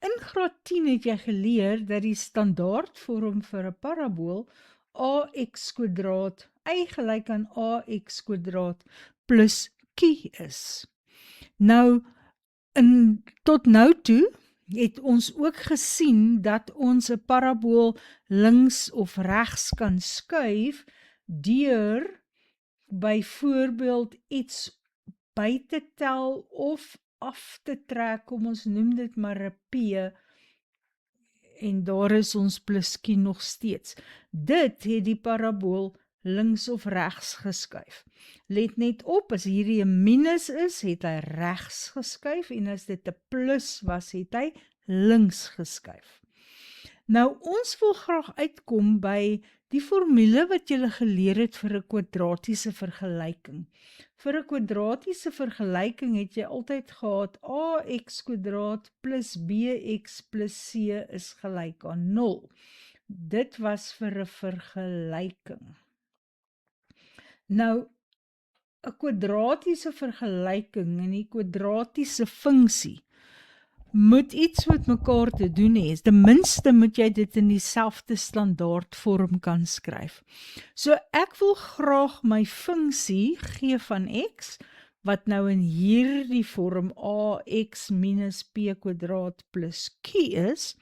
In graad 10 het jy geleer dat die standaardvorm vir 'n parabool ax² y gelyk aan ax² plus q is. Nou, tot nou toe het ons ook gesien dat ons 'n parabool links of regs kan skuif deur byvoorbeeld iets by te tel of af te trek, kom ons noem dit maar 'n p, en daar is ons plus q nog steeds. Dit het die parabool links of regs geskuif. Let net op, as hierdie 'n minus is, het hy regs geskuif, en as dit 'n plus was, het hy links geskuif. Nou, ons wil graag uitkom by die formule wat jy geleer het vir 'n kwadratiese vergelyking. Vir 'n kwadratiese vergelyking het jy altyd gehad ax² plus bx plus c is gelyk aan 0. Dit was vir 'n vergelyking. Nou, 'n kwadratiese vergelyking en die kwadratiese funksie moet iets met mekaar te doen hê. Ten minste moet jy dit in dieselfde standaardvorm kan skryf. So ek wil graag my funksie g van x, wat nou in hierdie vorm ax minus p² plus q is,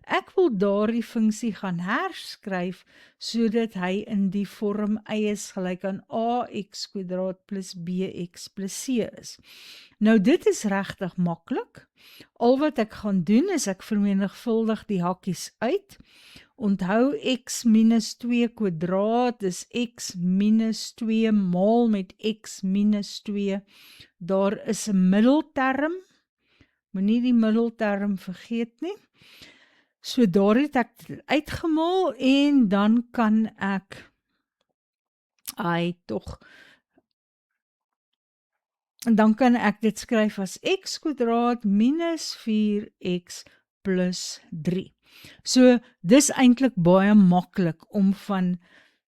ek wil daardie funksie gaan herskryf sodat hy in die vorm y is gelyk aan ax² plus bx plus c is. Nou, dit is regtig maklik. Al wat ek gaan doen is ek vermenigvuldig die hakkies uit. Onthou, x minus 2² is x minus 2 maal met x minus 2. Daar is 'n middelterm. Moenie die middelterm vergeet nie. So daar het ek dit uitgemaal, en dan kan ek dit skryf as x² minus 4x plus 3. So, dis eintlik baie maklik om van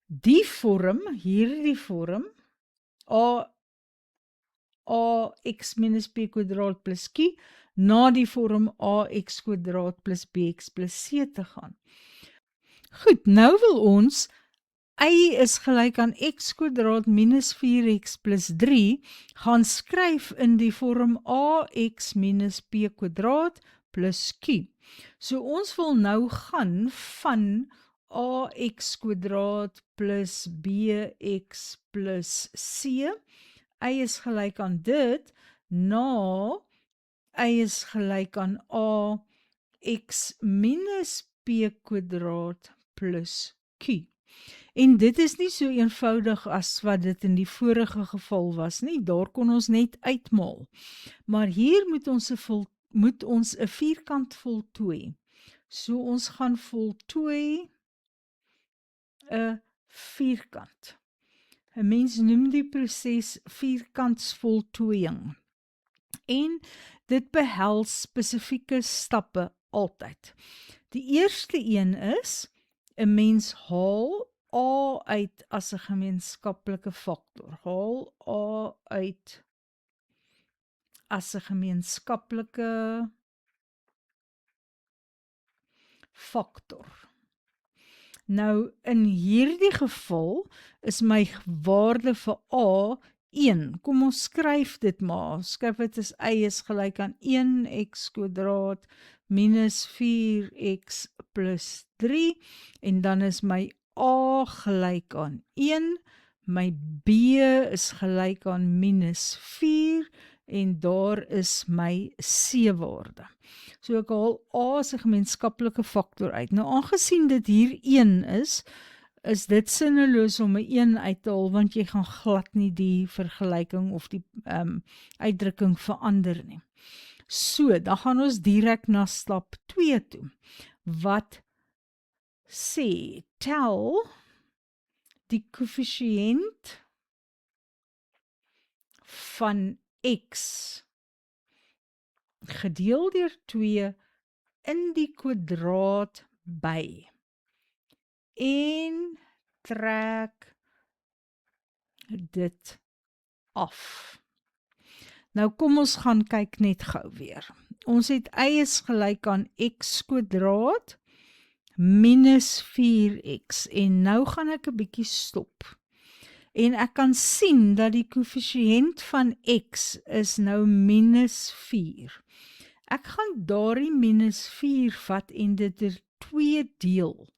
die vorm, hierdie vorm, ax minus p² plus q, na die vorm ax² plus bx plus c te gaan. Goed, nou wil ons y is gelyk aan x² minus 4x plus 3 gaan skryf in die vorm ax minus p² plus q. So ons wil nou gaan van ax² plus bx plus c, y is gelyk aan dit, na y is gelyk aan ax minus p² plus q. En dit is nie so eenvoudig as wat dit in die vorige geval was nie, daar kon ons net uitmaal. Maar hier moet ons 'n vierkant voltooi. So ons gaan voltooi 'n vierkant. 'n Mens noem die proses vierkantsvoltooiing. En dit behels spesifieke stappe altyd. Die eerste een is, 'n mens haal a uit as 'n gemeenskaplike faktor. Haal a uit as 'n gemeenskaplike faktor. Nou, in hierdie geval is my waarde vir a 1. Kom ons skryf dit maar. Skryf dit as y is gelyk aan 1x² minus 4x plus 3, en dan is my a gelyk aan 1, my b is gelyk aan minus 4, en daar is my c-waarde. So ek haal a as 'n gemeenskaplike faktor uit. Nou, aangesien dit hier 1 is dit sinneloos om 'n 1 uit te haal, want jy gaan glad nie die vergelyking of die uitdrukking verander nie. So, dan gaan ons direk na stap 2 toe, wat sê, tel die koëffisiënt van x gedeel deur 2 in die kwadraat by, en trek dit af. Nou kom ons gaan kyk net gou weer. ons het y is gelyk aan x kwadraat minus 4x. En nou gaan ek 'n bietjie stop. En ek kan sien dat die koëffisiënt van x is nou minus 4. Ek gaan daardie minus 4 vat en dit er 2 deel.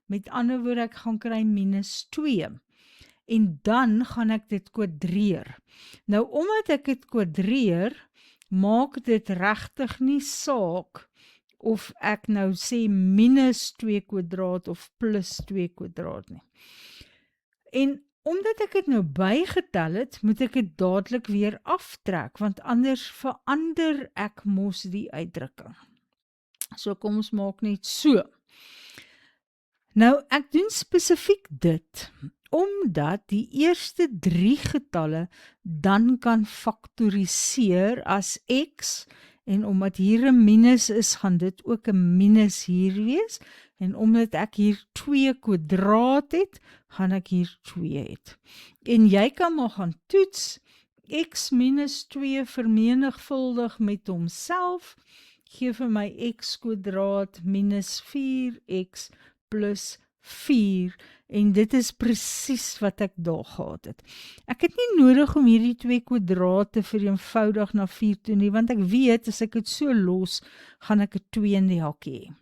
Met ander woorde, ek gaan kry minus 2. En dan gaan ek dit kwadreer. Nou, omdat ek dit kwadreer, maak dit regtig nie saak of ek nou sê minus 2 kwadraat of plus 2 kwadraat nie. En omdat ek dit nou bygetel het, moet ek dit dadelik weer aftrek, want anders verander ek mos die uitdrukking. So kom ons maak net so. Nou, ek doen spesifiek dit, omdat die eerste 3 getalle dan kan faktoriseer as x, en omdat hier 'n minus is, gaan dit ook 'n minus hier wees, en omdat ek hier 2 kwadraat het, gaan ek hier 2 het. En jy kan maar gaan toets, x minus 2 vermenigvuldig met homself, gee vir my x kwadraat minus 4x plus 4, en dit is presies wat ek daar gehad het. Ek het nie nodig om hierdie 2 kwadrate vereenvoudig na 4 toe nie, want ek weet, as ek dit so los, gaan ek 'n 2 in die hakkie hê.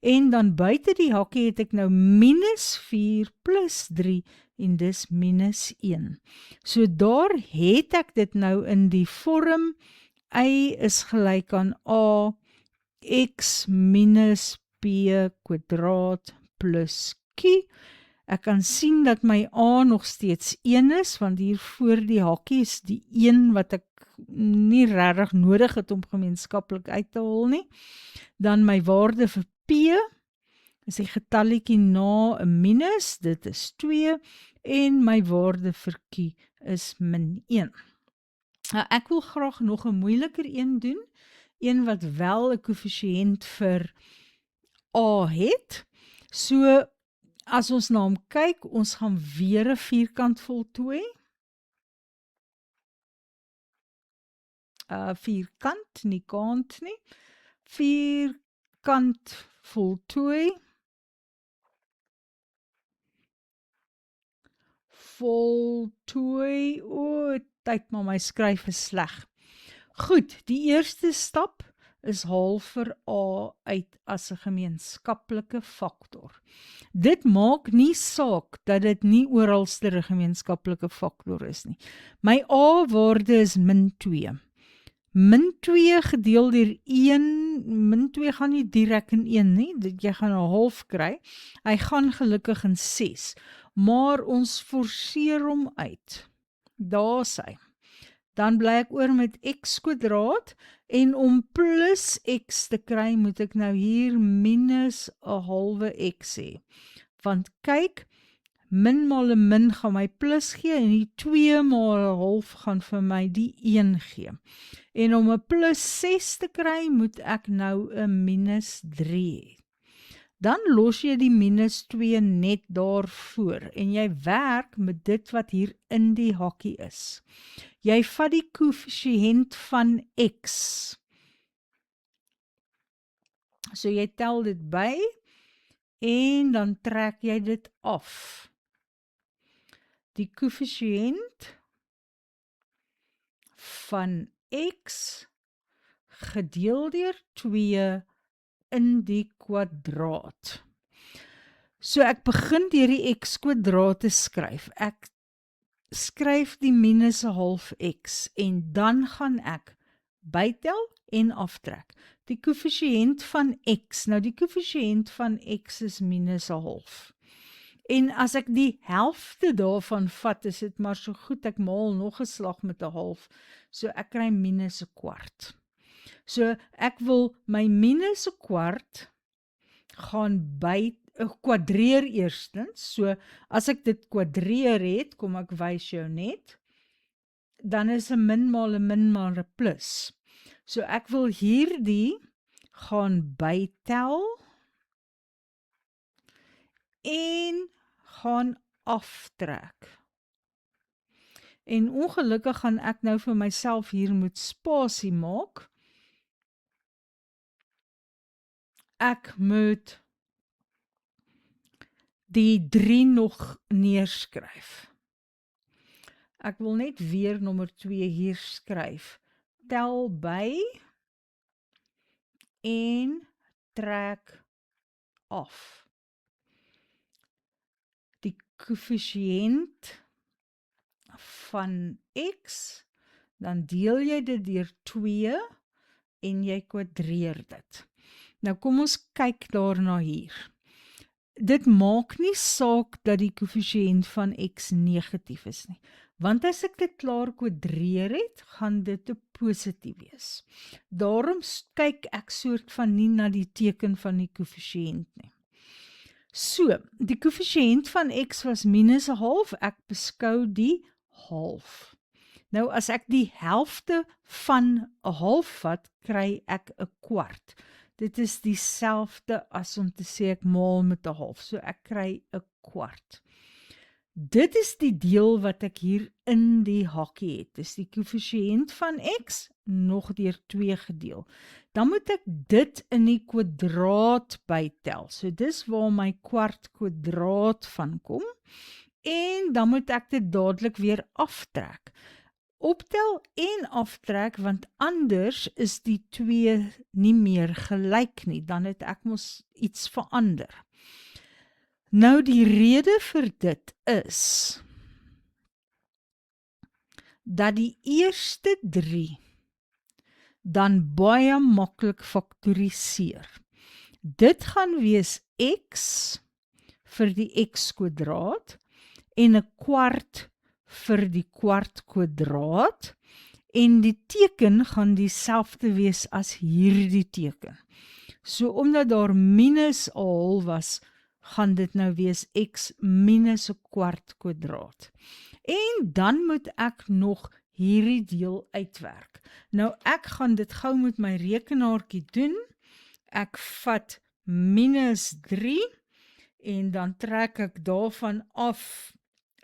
En dan buite die hakkie het ek nou minus 4 plus 3, en dis minus 1. So daar het ek dit nou in die vorm, y is gelyk aan a, x minus b kwadraat plus q. Ek kan sien dat my a nog steeds 1 is, want hier voor die hakkie is die 1 wat ek nie regtig nodig het om gemeenskaplik uit te haal nie. Dan my waarde vir p is die getalletjie na 'n minus, dit is 2, en my waarde vir q is min 1. Nou, ek wil graag nog 'n moeiliker een doen, een wat wel 'n koëffisiënt vir a het. So, as ons na hom kyk, ons gaan weer 'n vierkant voltooi. Vierkant, nie kant nie. Vierkant voltooi. Voltooi, tyd, maar my skryf is sleg. Goed, die eerste stap is haal vir a uit as 'n gemeenskaplike faktor. Dit maak nie saak dat dit nie oralste 'n gemeenskaplike faktor is nie. My a waarde is min 2. Min 2 gedeel deur 1, min 2 gaan nie direk in 1 nie, jy gaan 'n half kry. Hy gaan gelukkig in 6, maar ons forceer hom uit. Daar is hy. Dan bly ek oor met x kwadraat, en om plus x te kry, moet ek nou hier minus 'n halwe x hê. Want kyk, min maal 'n min gaan my plus gee, en die 2 maal 'n half gaan vir my die 1 gee. En om 'n plus 6 te kry, moet ek nou 'n minus 3 hê. Dan los jy die minus 2 net daarvoor, en jy werk met dit wat hier in die hakkie is. Jy vat die koëffisiënt van x. So jy tel dit by, en dan trek jy dit af. Die koëffisiënt van x gedeel deur 2 in die kwadraat. So ek begin deur die x kwadraat te skryf. Ek skryf die minus 'n half x, en dan gaan ek bytel en aftrek. Die koëffisiënt van x, nou die koëffisiënt van x is minus 'n half. En as ek die helfte daarvan vat, is dit maar so goed, ek maal nog 'n slag met 'n half, so ek kry minus 'n kwart. So ek wil my minus 'n kwart gaan kwadreer eerstens. So as ek dit kwadreer het, kom ek wys jou net, dan is 'n min maal 'n min maal 'n plus. So ek wil hierdie gaan bytel en gaan aftrek. En ongelukkig gaan ek nou vir myself hier moet spasie maak. ek moet die 3 nog neerskryf. Ek wil net weer nommer 2 hier skryf. Tel by en trek af. Die koëffisiënt van x, dan deel jy dit deur 2 en jy kwadreer dit. Nou kom ons kyk daarna hier. Dit maak nie saak dat die koëffisiënt van x negatief is nie, want as ek dit klaar kwadreer het, gaan dit 'n positief wees. Daarom kyk ek soort van nie na die teken van die koëffisiënt nie. So, die koëffisiënt van x was minus 'n half, ek beskou die half. Nou as ek die helfte van 'n half vat, kry ek 'n kwart. Dit is dieselfde as om te sê ek maal met 'n half, so ek kry 'n kwart. Dit is die deel wat ek hier in die hakkie het. Dis die koëffisiënt van x nog deur 2 gedeel. Dan moet ek dit in die kwadraat bytel. So dis waar my kwart kwadraat van kom. En dan moet ek dit dadelik weer aftrek. Optel en aftrek, want anders is die 2 nie meer gelyk nie. Dan het ek mos iets verander. Nou die rede vir dit is dat die eerste 3 dan baie maklik faktoriseer. Dit gaan wees x vir die x kwadraat en 'n kwart vir die kwart kwadraat en die teken gaan dieselfde wees as hierdie teken. So omdat daar minus al was, gaan dit nou wees x minus 'n kwart kwadraat. En dan moet ek nog hierdie deel uitwerk. Nou ek gaan dit gou met my rekenaartjie doen. Ek vat minus 3 en dan trek ek daarvan af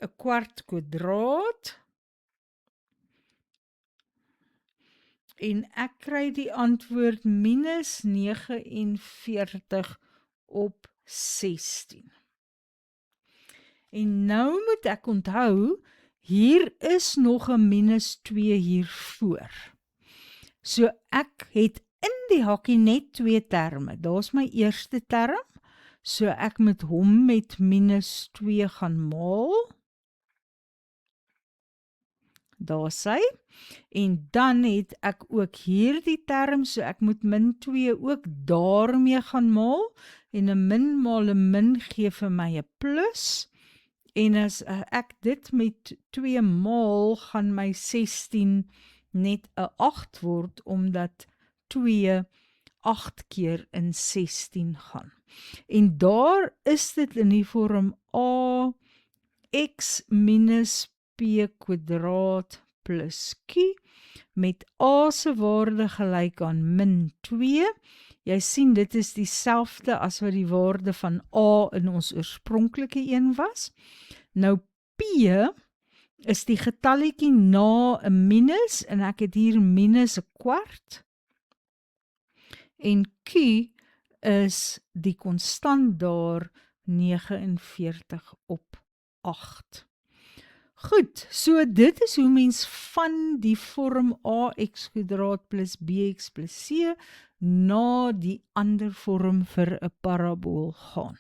'n kwart kwadraat. En ek kry die antwoord minus 49 op 16. En nou moet ek onthou, hier is nog 'n minus 2 hiervoor. So ek het in die hakkie net 2 terme. Daar's my eerste term, so ek moet hom met minus 2 gaan maal. Daar sy. En dan het ek ook hierdie term, so ek moet min 2 ook daarmee gaan maal. En 'n min maal 'n min gee vir my 'n plus. En as ek dit met 2 maal, gaan my 16 net 'n 8 word, omdat 2 8 keer in 16 gaan. En daar is dit in die vorm a x minus p kwadraat plus q, met a se waarde gelyk aan min 2. Jy sien, dit is dieselfde as wat die waarde van a in ons oorspronklike een was. Nou p is die getalletjie na 'n minus, en ek het hier minus 'n kwart. En q is die konstant daar, 49 op 8. Goed, so dit is hoe mens van die vorm ax kwadraat plus bx plus c na die ander vorm vir 'n parabool gaan.